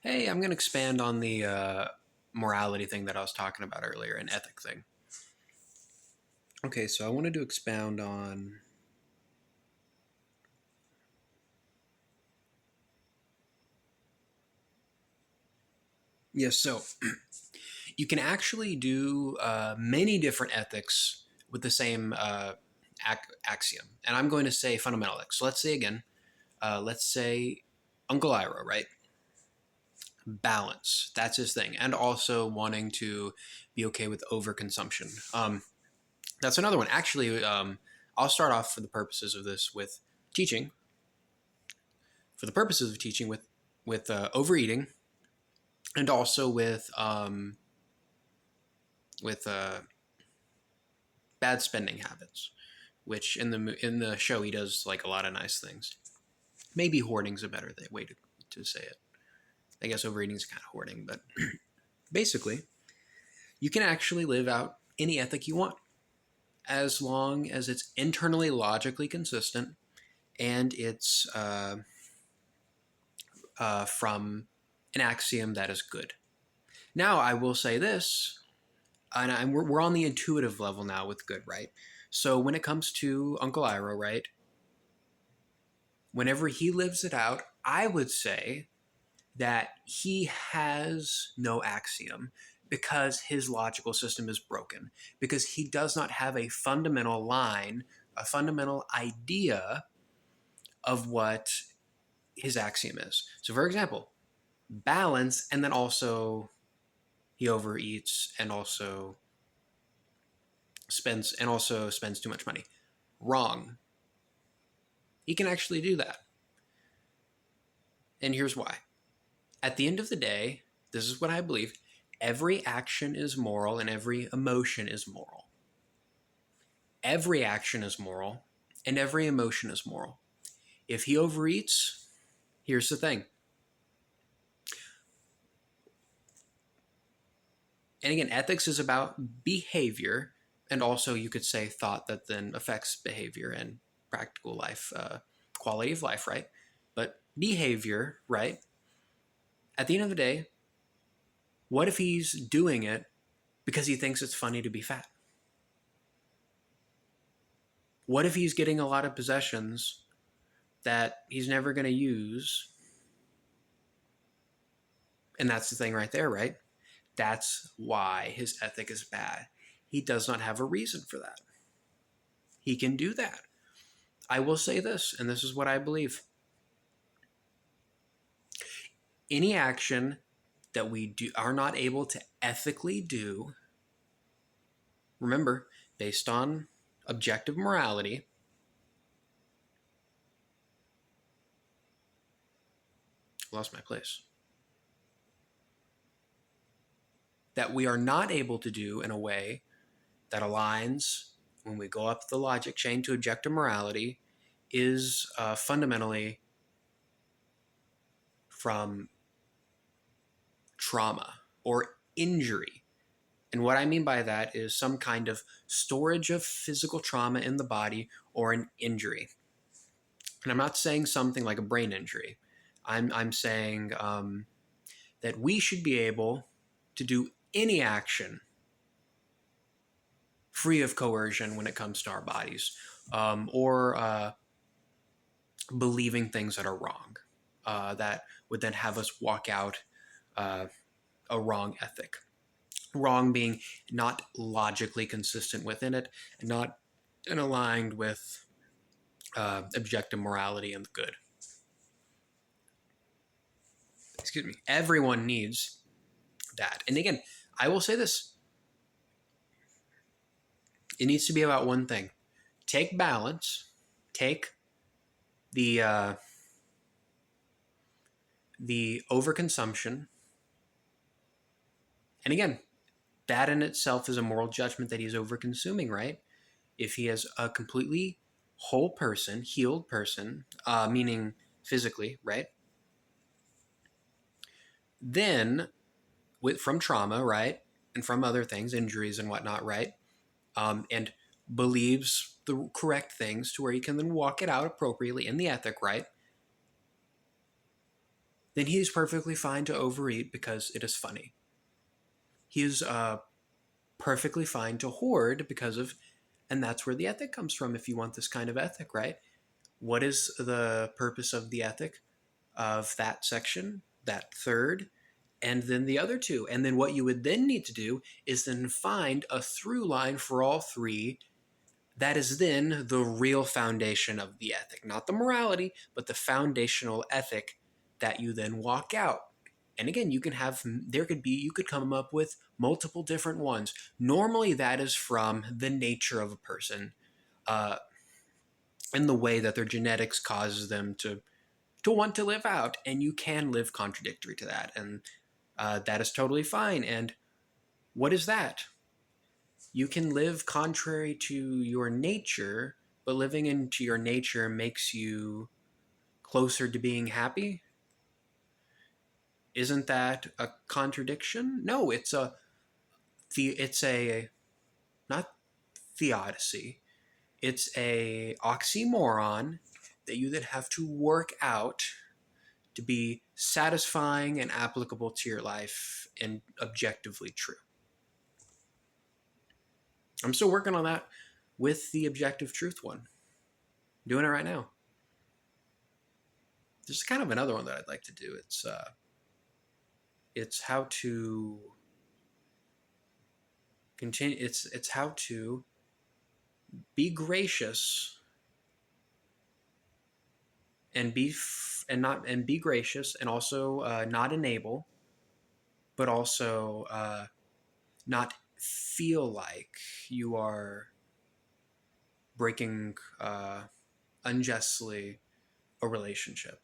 Hey, I'm going to expand on the morality thing that I was talking about earlier, an ethic thing. Okay, so I wanted to expound on. Yes, so you can actually do many different ethics with the same axiom. And I'm going to say fundamental ethics. So let's say again, let's say Uncle Ira, right? Balance. That's his thing. And also wanting to be okay with overconsumption. That's another one. Actually, I'll start off for the purposes of this with teaching. For the purposes of teaching, with overeating, and also with bad spending habits. Which in the show he does like a lot of nice things. Maybe hoarding's a better way to say it. I guess overeating's kind of hoarding, but basically, you can actually live out any ethic you want as long as it's internally logically consistent and it's from an axiom that is good. Now, I will say this, and we're on the intuitive level now with good, right? So when it comes to Uncle Iroh, right? Whenever he lives it out, I would say that he has no axiom because his logical system is broken, because he does not have a fundamental line, a fundamental idea of what his axiom is. So, for example, balance, and then also he overeats and also spends too much money. Wrong. He can actually do that. And here's why. At the end of the day, this is what I believe, every action is moral and every emotion is moral. Every action is moral and every emotion is moral. If he overeats, here's the thing. And again, ethics is about behavior, and also you could say thought that then affects behavior and practical life, quality of life, right? But behavior, right? At the end of the day, what if he's doing it because he thinks it's funny to be fat? What if he's getting a lot of possessions that he's never going to use? And that's the thing right there, right? That's why his ethic is bad. He does not have a reason for that. He can do that. I will say this, and this is what I believe. Any action that are not able to ethically do, remember, based on objective morality, lost my place, that we are not able to do in a way that aligns when we go up the logic chain to objective morality is fundamentally from trauma or injury. And what I mean by that is some kind of storage of physical trauma in the body or an injury. And I'm not saying something like a brain injury. I'm saying that we should be able to do any action free of coercion when it comes to our bodies, or believing things that are wrong, that would then have us walk out a wrong ethic. Wrong being not logically consistent within it, and not and aligned with objective morality and the good. Excuse me. Everyone needs that. And again, I will say this: it needs to be about one thing. Take balance. Take the overconsumption. And again, that in itself is a moral judgment that he's overconsuming, right? If he has a completely whole person, healed person, meaning physically, right? Then, from trauma, right, and from other things, injuries and whatnot, right, and believes the correct things to where he can then walk it out appropriately in the ethic, right? then he is perfectly fine to overeat because it is funny. He is perfectly fine to hoard because of, and that's where the ethic comes from if you want this kind of ethic, right? What is the purpose of the ethic of that section, that third, and then the other two? And then what you would then need to do is then find a through line for all three. That is then the real foundation of the ethic, not the morality, but the foundational ethic that you then walk out. And again, you could come up with multiple different ones. Normally, that is from the nature of a person, uh, and the way that their genetics causes them to want to live out. And you can live contradictory to that, and that is totally fine. And what is that? You can live contrary to your nature, but living into your nature makes you closer to being happy. Isn't that a contradiction? No, it's a not theodicy. It's a oxymoron that you then have to work out to be satisfying and applicable to your life and objectively true. I'm still working on that with the objective truth one. Doing it right now. There's kind of another one that I'd like to do. It's how to continue. It's how to be gracious and be gracious and also not enable, but also not feel like you are breaking unjustly a relationship.